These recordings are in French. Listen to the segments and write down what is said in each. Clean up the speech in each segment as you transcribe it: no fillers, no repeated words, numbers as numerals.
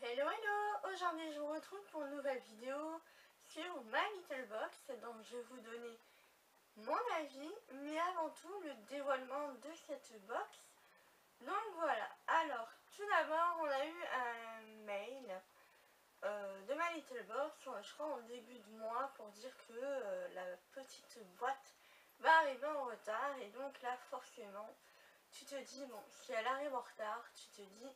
Hello hello! Aujourd'hui je vous retrouve pour une nouvelle vidéo sur My Little Box dont je vais vous donner mon avis, mais avant tout le dévoilement de cette box. Donc voilà, alors tout d'abord on a eu un mail de My Little Box, je crois en début de mois, pour dire que la petite boîte va arriver en retard, et donc là forcément tu te dis bon, si elle arrive en retard, tu te dis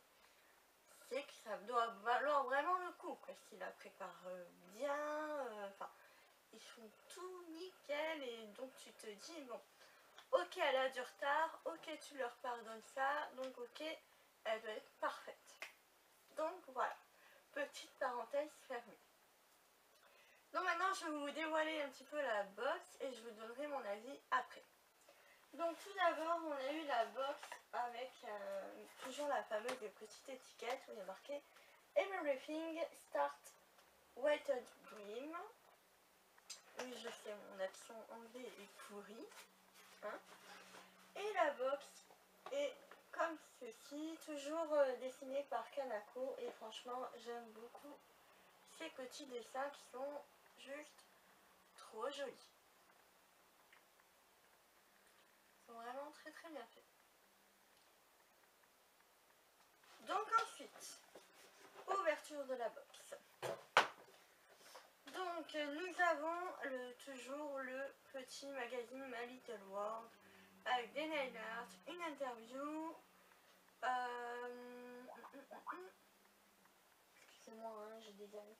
c'est que ça doit valoir vraiment le coup, parce qu'ils la préparent bien, enfin ils font tout nickel, et donc tu te dis bon, ok elle a du retard, ok tu leur pardonnes ça, donc ok elle doit être parfaite. Donc voilà, petite parenthèse fermée. Donc maintenant je vais vous dévoiler un petit peu la box et je vous donnerai mon avis après. Donc tout d'abord on a eu la box avec toujours la fameuse petite étiquette où il y a marqué Everything Start Weighted Dream. Oui je sais, mon accent anglais est pourri, hein. Et la box est comme ceci, toujours dessinée par Kanako, et franchement j'aime beaucoup ces petits dessins qui sont juste trop jolis. Ils sont vraiment très très bien faits. Donc ensuite, ouverture de la box. Donc nous avons toujours le petit magazine My Little World avec des nail art, une interview, excusez-moi hein, j'ai des amis,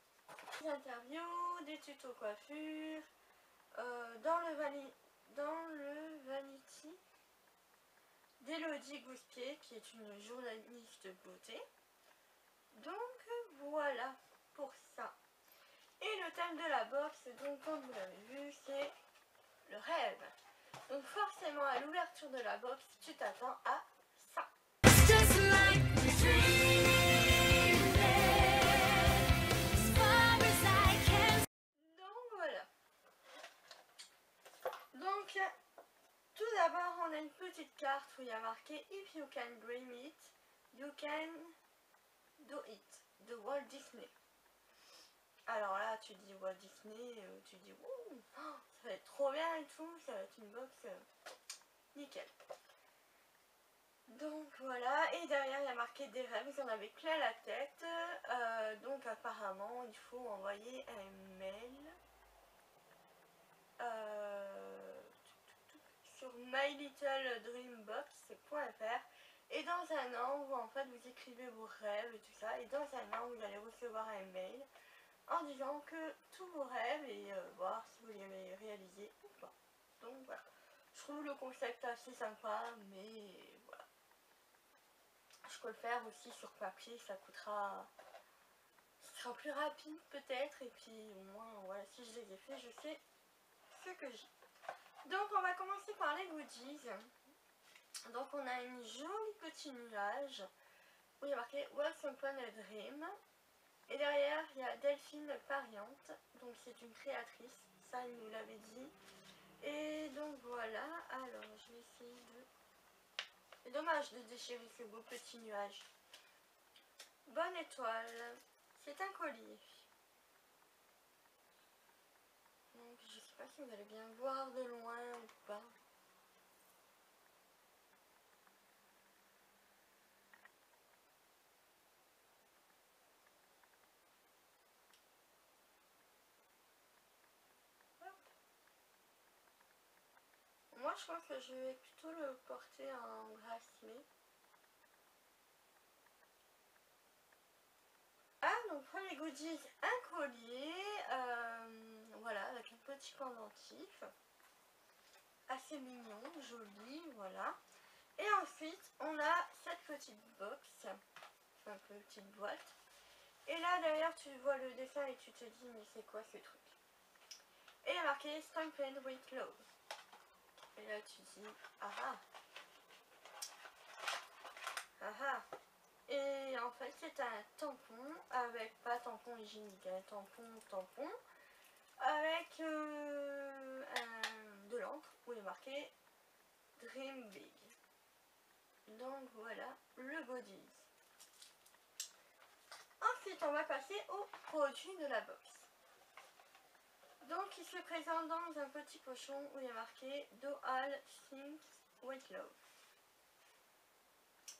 des interviews, des tutos coiffure, dans le Vanity d'Elodie Gousquier qui est une journaliste beauté. Donc voilà pour ça. Et le thème de la box, donc comme vous l'avez vu, c'est le rêve. Donc forcément à l'ouverture de la box, tu t'attends à ça. Donc voilà. Donc tout d'abord on a une petite carte où il y a marqué If you can dream it, you can do it, de Walt Disney. Alors là tu dis Walt Disney, tu dis ouh, ça va être trop bien et tout, ça va être une box nickel. Donc voilà, et derrière il y a marqué des rêves, vous en avez plein la tête, donc apparemment il faut envoyer un mail sur mylittledreambox.fr, et dans un an où en fait vous écrivez vos rêves et tout ça, et dans un an vous allez recevoir un mail en disant que tous vos rêves, et voir si vous les réalisez ou pas. Donc voilà, je trouve le concept assez sympa, mais voilà, je peux le faire aussi sur papier, ça coûtera, ce sera plus rapide peut-être, et puis au moins voilà, si je les ai fait, je sais ce que j'ai. Donc on va commencer par les goodies. Donc on a une jolie petit nuage où il y a marqué Once Upon a Dream, et derrière il y a Delphine Pariante, donc c'est une créatrice, ça il nous l'avait dit. Et donc voilà, alors je vais essayer de... C'est dommage de déchirer ce beau petit nuage. Bonne étoile, c'est un collier. Donc je sais pas si vous allez bien voir de loin ou pas. Moi je pense que je vais plutôt le porter en bracelet. Ah, donc pour les goodies, un collier, voilà, avec un petit pendentif, assez mignon, joli, voilà. Et ensuite, on a cette petite box, enfin petite boîte. Et là, derrière, tu vois le dessin et tu te dis, mais c'est quoi ce truc? Et il y a marqué Stamped with Love. Et là, tu dis, ah ah, ah ah. Et en fait, c'est un tampon avec, pas tampon hygiénique, un tampon, avec de l'encre où il est marqué Dream Big. Donc voilà le goodies. Ensuite ensuite on va passer aux produits de la box. Donc il se présente dans un petit pochon où il est marqué Do All Things With Love.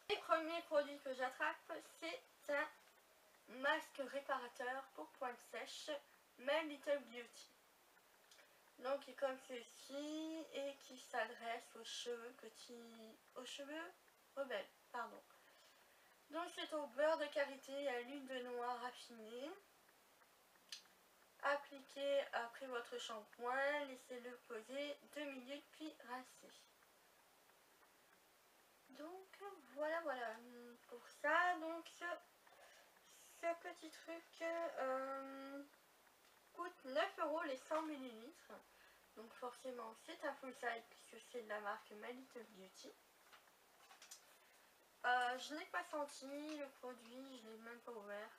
Les premiers produits que j'attrape, c'est un masque réparateur pour pointe sèche My Little Beauty. Donc il est comme ceci et qui s'adresse aux cheveux petits, aux cheveux rebelles, pardon. Donc c'est au beurre de karité et à l'huile de noix raffinée. Appliquez après votre shampoing, laissez-le poser 2 minutes puis rincez. Donc voilà pour ça. Donc ce petit truc coûte 9 € les 100 ml. Donc forcément c'est un full size puisque c'est de la marque My Little Beauty. Je n'ai pas senti le produit, je ne l'ai même pas ouvert.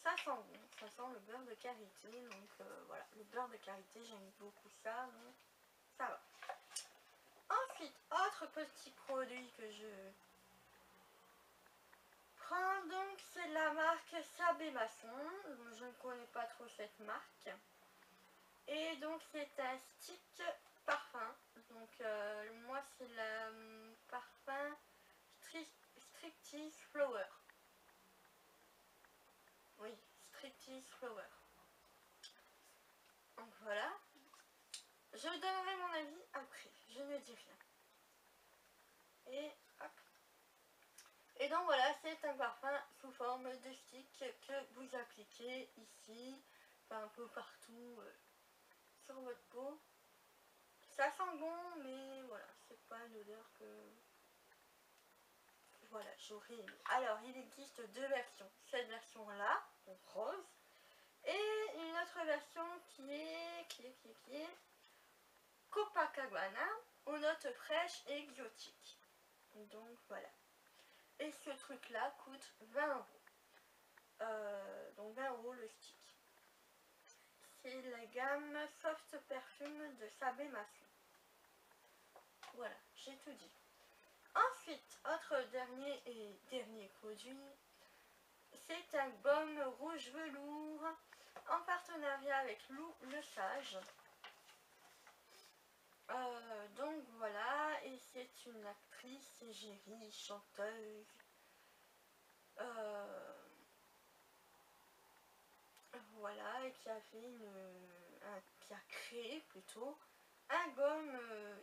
Ça sent bon, ça sent le beurre de karité, donc voilà, le beurre de karité j'aime beaucoup ça, donc ça va. Ensuite, autre petit produit que je prends, donc c'est la marque Sabé Masson, donc je ne connais pas trop cette marque. Et donc c'est un stick parfum, donc moi c'est la parfum Striptease Flower. Oui, Striptease Flower. Donc voilà. Je donnerai mon avis après, je ne dis rien. Et hop. Et donc voilà, c'est un parfum sous forme de stick que vous appliquez ici, enfin un peu partout sur votre peau. Ça sent bon, mais voilà, c'est pas l'odeur que... Voilà, j'aurais aimé. Alors, il existe deux versions. Cette version-là, donc rose, et une autre version qui est Copacabana, aux notes fraîches et exotiques. Donc voilà. Et ce truc-là coûte 20 €. Donc 20 € le stick. C'est la gamme Soft Perfume de Sabé Masson. Voilà, j'ai tout dit. Ensuite, autre dernier produit, c'est un baume rouge velours en partenariat avec Lou Le Sage. Donc voilà, et c'est une actrice, égérie, chanteuse. Voilà, et qui a fait qui a créé plutôt un gomme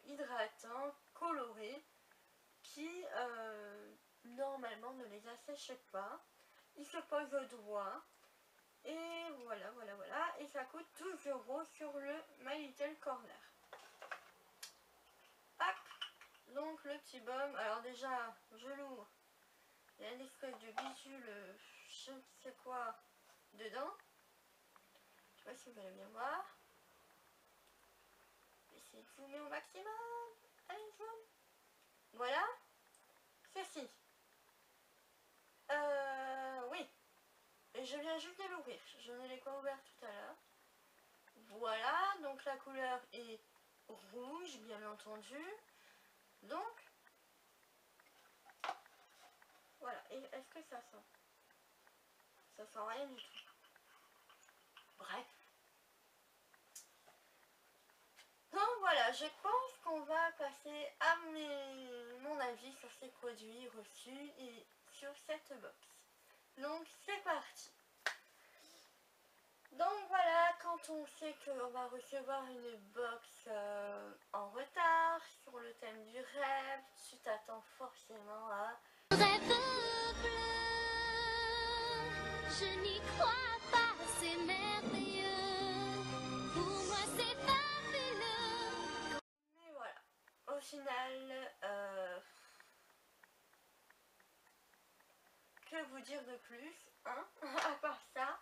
hydratant coloré qui normalement ne les assèche pas. Il se pose au doigt et voilà, et ça coûte 12 € sur le My Little Corner. Hop, donc le petit baume, alors déjà je l'ouvre, il y a une espèce de bidule, je ne sais quoi dedans. Je sais pas si vous allez bien voir. Essayez de zoomer au maximum. Allez, zoom. Voilà. Ceci. Oui. Et je viens juste de l'ouvrir. Je ne l'ai pas ouvert tout à l'heure. Voilà. Donc la couleur est rouge, bien entendu. Donc, voilà. Et est-ce que ça sent? Ça sent rien du tout. Bref. Donc voilà, je pense qu'on va passer à mon avis sur ces produits reçus et sur cette box. Donc c'est parti. Donc voilà, quand on sait qu'on va recevoir une box en retard sur le thème du rêve, tu t'attends forcément à... Rêve bleu, je n'y crois pas, c'est merveilleux, pour moi c'est fabuleux. Mais voilà, au final, que vous dire de plus, hein, à part ça.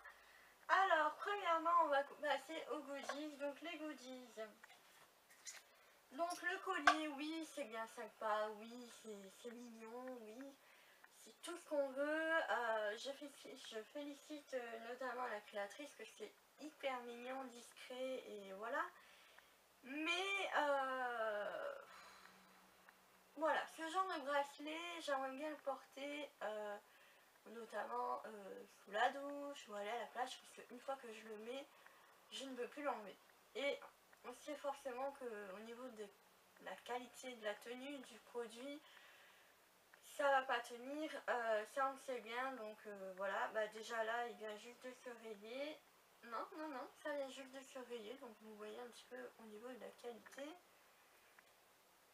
Alors, premièrement, on va passer aux goodies. Donc, les goodies. Donc, le collier, oui, c'est bien sympa. Oui, c'est mignon. Oui, c'est tout ce qu'on veut. Je félicite notamment la créatrice que c'est hyper mignon, discret et voilà. Mais, voilà, ce genre de bracelet, j'aimerais bien le porter notamment sous la douche ou aller à la plage, parce qu'une fois que je le mets, je ne peux plus l'enlever. Et on sait forcément qu'au niveau de la qualité de la tenue du produit, ça va pas tenir, ça on le sait bien, donc voilà, bah déjà là il vient juste de se rayer. Non, non, non, ça vient juste de se rayer, donc vous voyez un petit peu au niveau de la qualité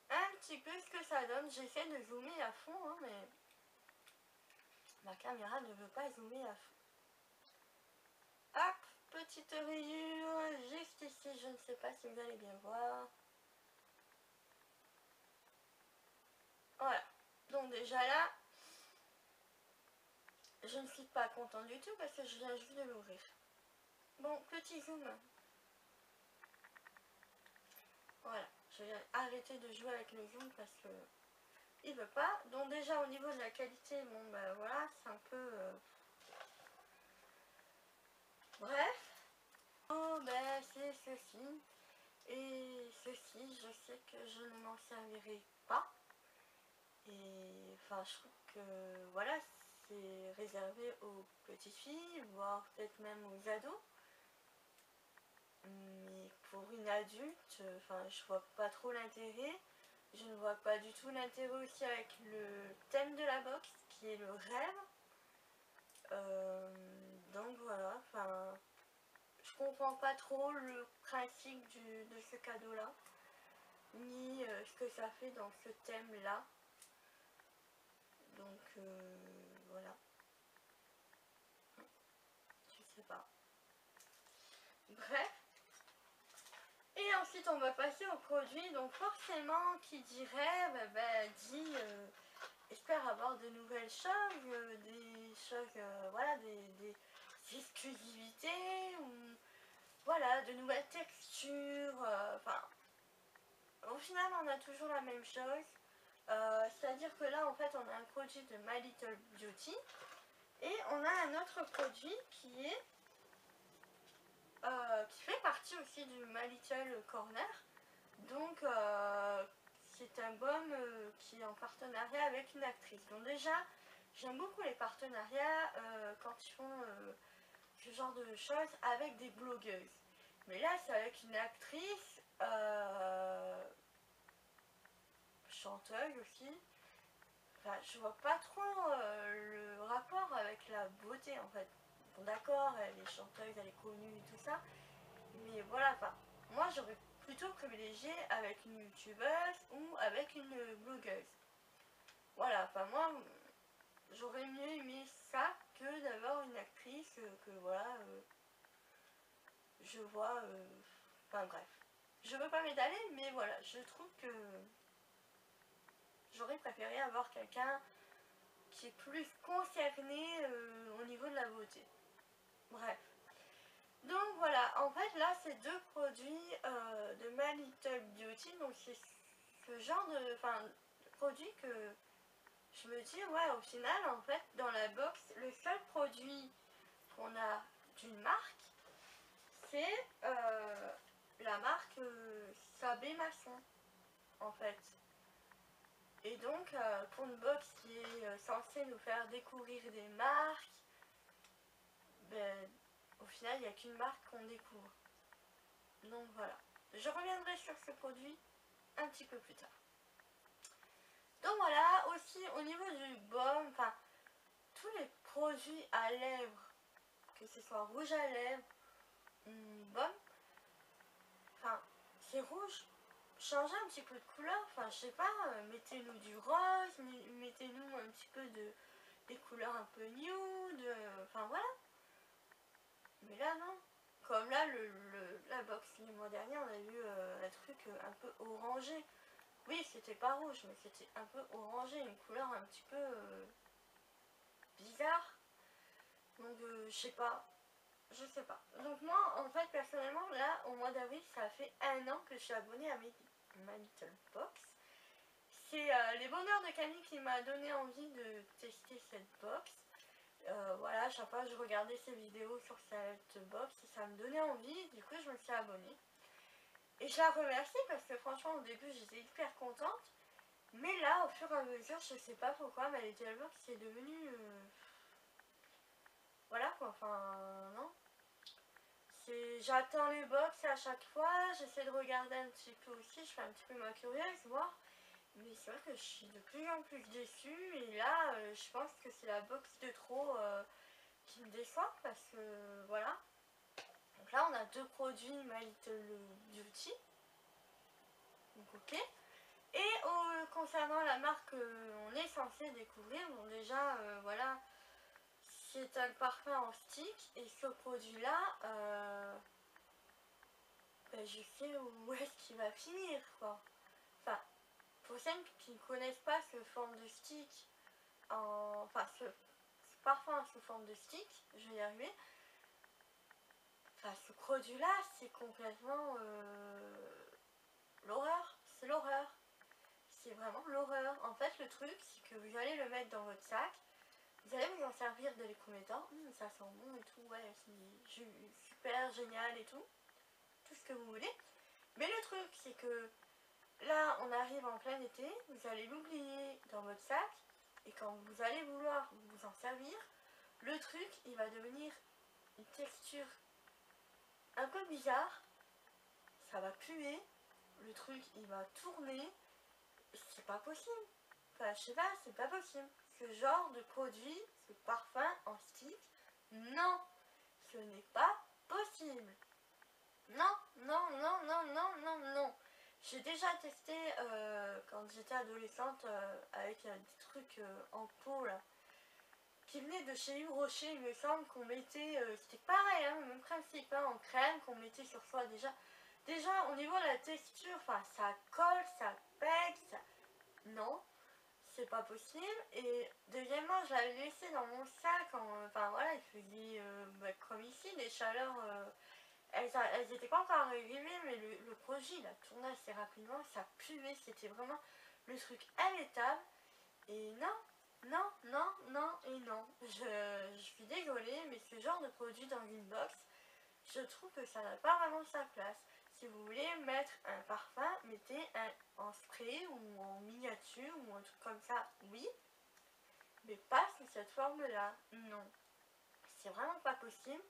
un petit peu ce que ça donne. J'essaie de zoomer à fond, hein, mais ma caméra ne veut pas zoomer à fond. Hop, petite rayure juste ici, je ne sais pas si vous allez bien voir. Voilà, donc déjà là, je ne suis pas contente du tout parce que je viens juste de l'ouvrir. Bon, petit zoom. Voilà, je vais arrêter de jouer avec le zoom parce que il veut pas. Donc déjà au niveau de la qualité, bon bah voilà, c'est un peu... Bref. Oh ben c'est ceci. Et ceci, je sais que je ne m'en servirai pas. Et enfin je trouve que voilà, c'est réservé aux petites filles, voire peut-être même aux ados. Mais pour une adulte, enfin je vois pas trop l'intérêt. Je ne vois pas du tout l'intérêt aussi avec le thème de la box qui est le rêve. Donc voilà, enfin je comprends pas trop le principe de ce cadeau là, ni ce que ça fait dans ce thème là. Donc voilà, je sais pas. Bref. Et ensuite on va passer au produit. Donc forcément qui dit rêve, dit espère avoir de nouvelles choses, des choses, voilà, des exclusivités, ou voilà, de nouvelles textures, enfin, au final on a toujours la même chose, c'est-à-dire que là en fait on a un produit de My Little Beauty, et on a un autre produit qui est, qui fait partie aussi du My Little Corner, donc c'est un baume qui est en partenariat avec une actrice. Donc déjà, j'aime beaucoup les partenariats quand ils font ce genre de choses avec des blogueuses. Mais là, c'est avec une actrice, chanteuse aussi. Enfin, je vois pas trop le rapport avec la beauté en fait. Bon, d'accord, elle est chanteuse, elle est connue et tout ça. Mais voilà, enfin, moi j'aurais plutôt privilégié avec une youtubeuse ou avec une blogueuse. Voilà, enfin moi j'aurais mieux aimé ça que d'avoir une actrice que voilà, je vois, enfin bref. Je veux pas m'étaler, mais voilà, je trouve que j'aurais préféré avoir quelqu'un qui est plus concerné au niveau de la beauté. Bref. Donc voilà, en fait là c'est deux produits de My Little Beauty, donc c'est ce genre de, de produit que je me dis ouais, au final en fait dans la box le seul produit qu'on a d'une marque c'est la marque Sabé Masson en fait. Et donc pour une box qui est censée nous faire découvrir des marques, ben, au final il n'y a qu'une marque qu'on découvre. Donc voilà, je reviendrai sur ce produit un petit peu plus tard. Donc voilà, aussi au niveau du baume, enfin tous les produits à lèvres, que ce soit rouge à lèvres ou baume, enfin c'est rouge, changez un petit peu de couleur, enfin je sais pas, mettez-nous du rose, mettez-nous un petit peu de des couleurs un peu nude, enfin voilà. Mais là non. Comme là, la box du mois dernier, on a eu un truc un peu orangé. Oui, c'était pas rouge, mais c'était un peu orangé, une couleur un petit peu bizarre. Donc, je sais pas. Je sais pas. Donc moi, en fait, personnellement, là, au mois d'avril, ça fait 1 an que je suis abonnée à My Little Box. C'est les bonheurs de Camille qui m'a donné envie de tester cette box. Voilà, chaque fois je regardais ses vidéos sur cette box et ça me donnait envie, du coup je me suis abonnée. Et je la remercie parce que franchement au début j'étais hyper contente. Mais là au fur et à mesure, je sais pas pourquoi, ma Little Box est devenue voilà quoi, enfin non. J'attends les box à chaque fois, j'essaie de regarder un petit peu aussi, je fais un petit peu ma curieuse, voir. Mais c'est vrai que je suis de plus en plus déçue et là je pense que c'est la box de trop qui me déçoit parce que voilà. Donc là on a deux produits My Little Beauty. Donc ok. Et concernant la marque qu'on est censé découvrir, bon déjà voilà, c'est un parfum en stick et ce produit là, ben, je sais où est-ce qu'il va finir quoi. Enfin, pour celles qui ne connaissent pas ce forme de stick, enfin ce parfum sous forme de stick, je vais y arriver. Enfin, ce produit là c'est complètement l'horreur, c'est l'horreur. C'est vraiment l'horreur. En fait, le truc, c'est que vous allez le mettre dans votre sac, vous allez vous en servir dès les premiers temps. Ça sent bon et tout, ouais, c'est super génial et tout. Tout ce que vous voulez. Mais le truc, c'est que là, on arrive en plein été, vous allez l'oublier dans votre sac, et quand vous allez vouloir vous en servir, le truc, il va devenir une texture un peu bizarre, ça va puer, le truc, il va tourner, c'est pas possible. Enfin, je sais pas, c'est pas possible. Ce genre de produit, ce parfum en stick, non, ce n'est pas possible. Non, non, non, non, non, non, non. J'ai déjà testé quand j'étais adolescente avec des trucs en pot là, qui venaient de chez Yves Rocher, il me semble qu'on mettait, c'était pareil, hein, le même principe, hein, en crème qu'on mettait sur soi déjà. Déjà au niveau de la texture, enfin ça colle, ça pète, ça... Non, c'est pas possible. Et deuxièmement, je l'avais laissé dans mon sac, enfin voilà, il faisait comme ici, les chaleurs, elles étaient pas encore arrivées, mais le produit il a tourné assez rapidement, ça puait, c'était vraiment le truc imbêtable. Et non, non, non, non et non. Je suis désolée, mais ce genre de produit dans une box, je trouve que ça n'a pas vraiment sa place. Si vous voulez mettre un parfum, mettez un en spray ou en miniature ou un truc comme ça, oui. Mais pas sous cette forme-là, non. C'est vraiment pas possible.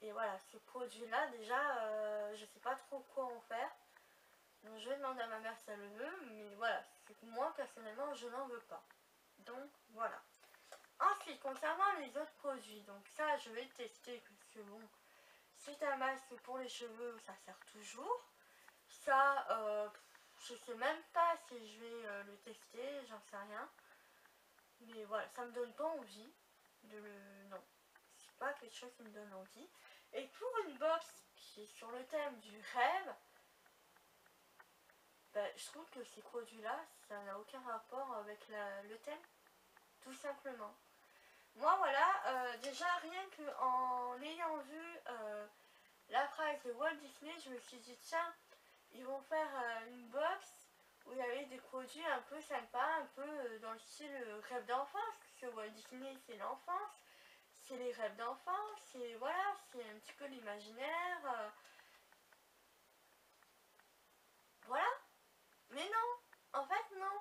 Et voilà, ce produit-là, déjà, je sais pas trop quoi en faire. Donc je vais demander à ma mère si elle le veut, mais voilà, moi personnellement, je n'en veux pas. Donc voilà. Ensuite, concernant les autres produits, donc ça, je vais le tester parce que bon, c'est un masque pour les cheveux, ça sert toujours. Ça, je sais même pas si je vais le tester, j'en sais rien. Mais voilà, ça me donne pas envie de le... Non, c'est pas quelque chose qui me donne envie. Et pour une box qui est sur le thème du rêve, ben, je trouve que ces produits-là, ça n'a aucun rapport avec le thème, tout simplement. Moi, voilà, déjà rien qu'en ayant vu la phrase de Walt Disney, je me suis dit, tiens, ils vont faire une box où il y avait des produits un peu sympas, un peu dans le style rêve d'enfance, parce que Walt Disney, c'est l'enfance, c'est les rêves d'enfance, c'est voilà, c'est un petit peu l'imaginaire. Voilà. Mais non, en fait, non.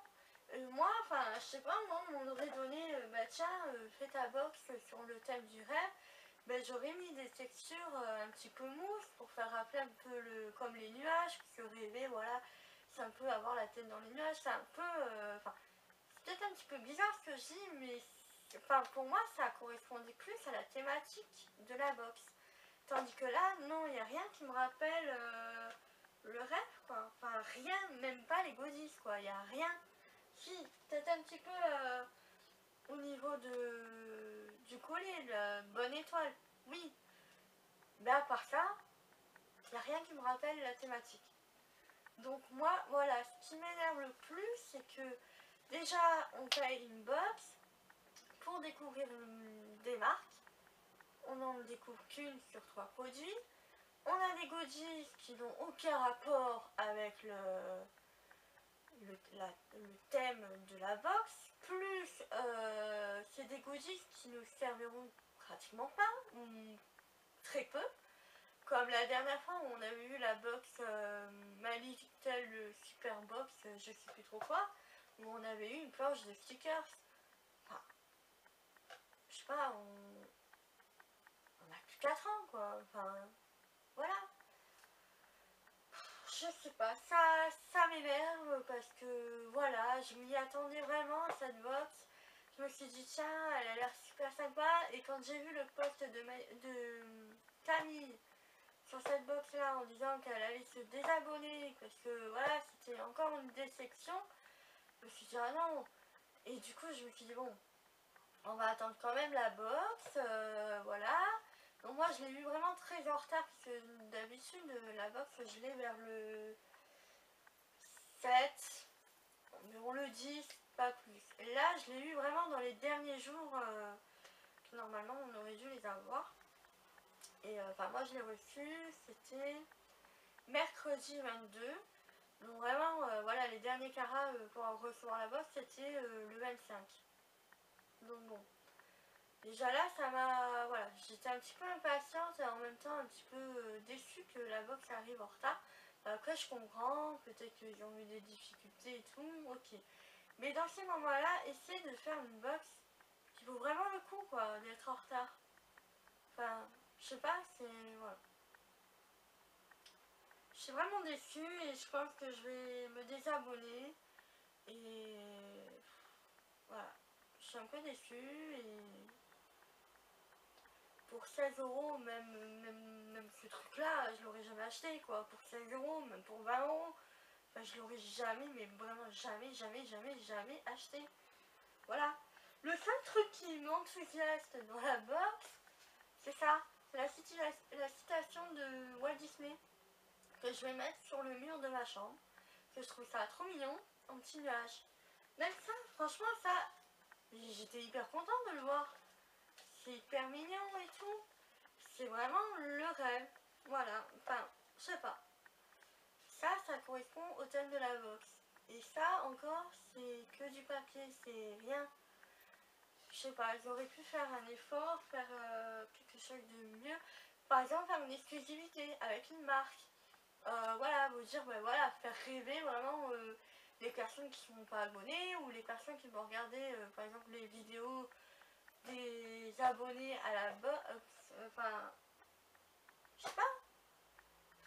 Moi, enfin, je sais pas, moi, on m'aurait donné, bah tiens, fais ta box sur le thème du rêve. Ben, j'aurais mis des textures un petit peu mousse pour faire rappeler un peu comme les nuages, parce que rêver, voilà, c'est un peu avoir la tête dans les nuages, c'est un peu, enfin, c'est peut-être un petit peu bizarre ce que je dis, mais enfin, pour moi, ça correspondait plus à la thématique de la box. Tandis que là, non, il n'y a rien qui me rappelle le rêve, quoi. Enfin, rien, même pas les goodies, quoi, il n'y a rien. Si, peut-être un petit peu au niveau du collier, la bonne étoile, oui. Mais à part ça, il n'y a rien qui me rappelle la thématique. Donc moi, voilà, ce qui m'énerve le plus, c'est que déjà, on paye une box pour découvrir des marques. On n'en découvre qu'une sur 3 produits. On a des goodies qui n'ont aucun rapport avec le thème de la box. Plus, c'est des goodies qui nous serviront pratiquement pas, ou très peu. Comme la dernière fois où on avait eu la box My Little Super Box, je sais plus trop quoi, où on avait eu une planche de stickers. Enfin, je sais pas, 4 ans quoi, enfin voilà. Je sais pas, ça m'énerve parce que voilà, je m'y attendais vraiment à cette box. Je me suis dit tiens, elle a l'air super sympa, et quand j'ai vu le post de Camille sur cette box là en disant qu'elle allait se désabonner parce que voilà, c'était encore une déception, je me suis dit ah non. Et du coup je me suis dit bon, on va attendre quand même la box, voilà. Donc moi je l'ai eu vraiment très en retard parce que d'habitude la box je l'ai vers le 7, environ le 10, pas plus. Et là je l'ai eu vraiment dans les derniers jours que normalement on aurait dû les avoir. Et enfin moi je l'ai reçu, c'était mercredi 22. Donc vraiment voilà, les derniers carats pour recevoir la box c'était le 25. Donc bon. Déjà là, ça m'a... Voilà, j'étais un petit peu impatiente et en même temps un petit peu déçue que la box arrive en retard. Après, je comprends, peut-être qu'ils ont eu des difficultés et tout, ok. Mais dans ces moments-là, essayez de faire une box qui vaut vraiment le coup, quoi, d'être en retard. Enfin, je sais pas, c'est... Voilà. Je suis vraiment déçue et je pense que je vais me désabonner. Et... Voilà. Je suis un peu déçue et... Pour 16 euros, même ce truc-là, je l'aurais jamais acheté, quoi. Pour 16 euros, même pour 20 euros, enfin, je l'aurais jamais, mais vraiment jamais acheté. Voilà. Le seul truc qui m'enthousiaste dans la box, c'est ça. C'est la citation de Walt Disney que je vais mettre sur le mur de ma chambre. Que je trouve ça trop mignon, en petit nuage. Même ça, franchement, ça, j'étais hyper contente de le voir. C'est hyper mignon et tout. C'est vraiment le rêve. Voilà, enfin, je sais pas. Ça correspond au thème de la box. Et ça, encore, c'est que du papier, c'est rien. Je sais pas, ils auraient pu faire un effort, faire quelque chose de mieux. Par exemple, faire une exclusivité avec une marque. Voilà, vous dire, ben voilà, faire rêver vraiment les personnes qui ne sont pas abonnées ou les personnes qui vont regarder, par exemple, les vidéos des abonnés à la box. Enfin, je sais pas,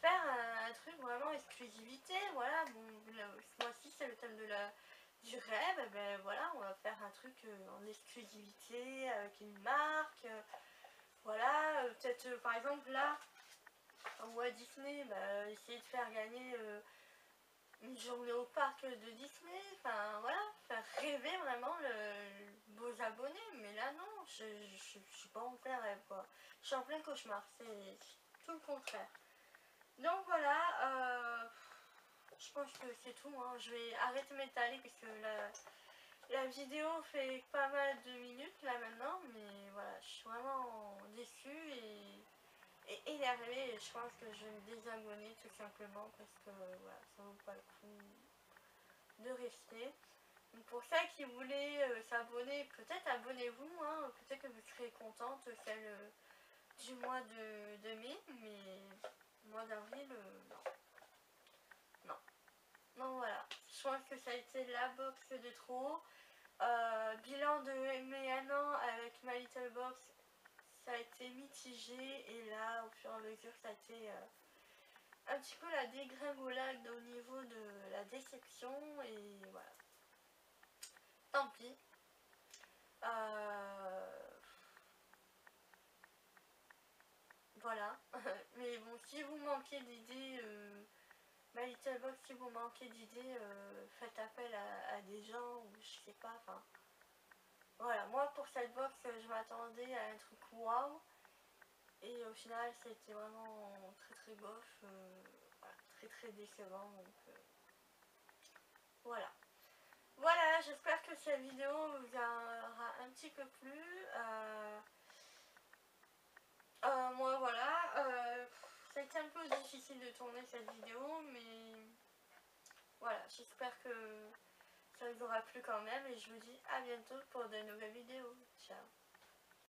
faire un truc vraiment exclusivité, voilà, bon, ce mois-ci c'est le thème du rêve, et ben voilà, on va faire un truc en exclusivité avec une marque, voilà, peut-être par exemple là, en Walt Disney, bah, essayer de faire gagner une journée au parc de Disney, enfin voilà, faire rêver vraiment vos abonnés, mais là non, je suis pas en plein rêve quoi, je suis en plein cauchemar, c'est tout le contraire. Donc voilà, je pense que c'est tout, hein. Je vais arrêter de m'étaler parce que la vidéo fait pas mal de minutes là maintenant, mais voilà, je suis vraiment déçue et énervée, et je pense que je vais me désabonner tout simplement parce que voilà, ça vaut pas le coup de rester. Donc pour celles qui voulaient s'abonner, peut-être abonnez-vous, hein, peut-être que vous serez contente, celle du mois de mai, mais mois d'avril, non. Non. Donc voilà, je pense que ça a été la box de trop. Bilan de mes 1 an avec My Little Box, ça a été mitigé, et là au fur et à mesure ça a été un petit peu la dégringolade au niveau de la déception, et voilà. Tant pis. Voilà. Mais bon, si vous manquez d'idées, My Little Box, si vous manquez d'idées, faites appel à des gens, ou je sais pas, enfin... Voilà, moi pour cette box, je m'attendais à un truc waouh, et au final c'était vraiment très bof, voilà, très décevant, donc voilà. Voilà, j'espère que cette vidéo vous aura un petit peu plu. Moi voilà, ça a été un peu difficile de tourner cette vidéo, mais voilà, j'espère que ça vous aura plu quand même, et je vous dis à bientôt pour de nouvelles vidéos. Ciao.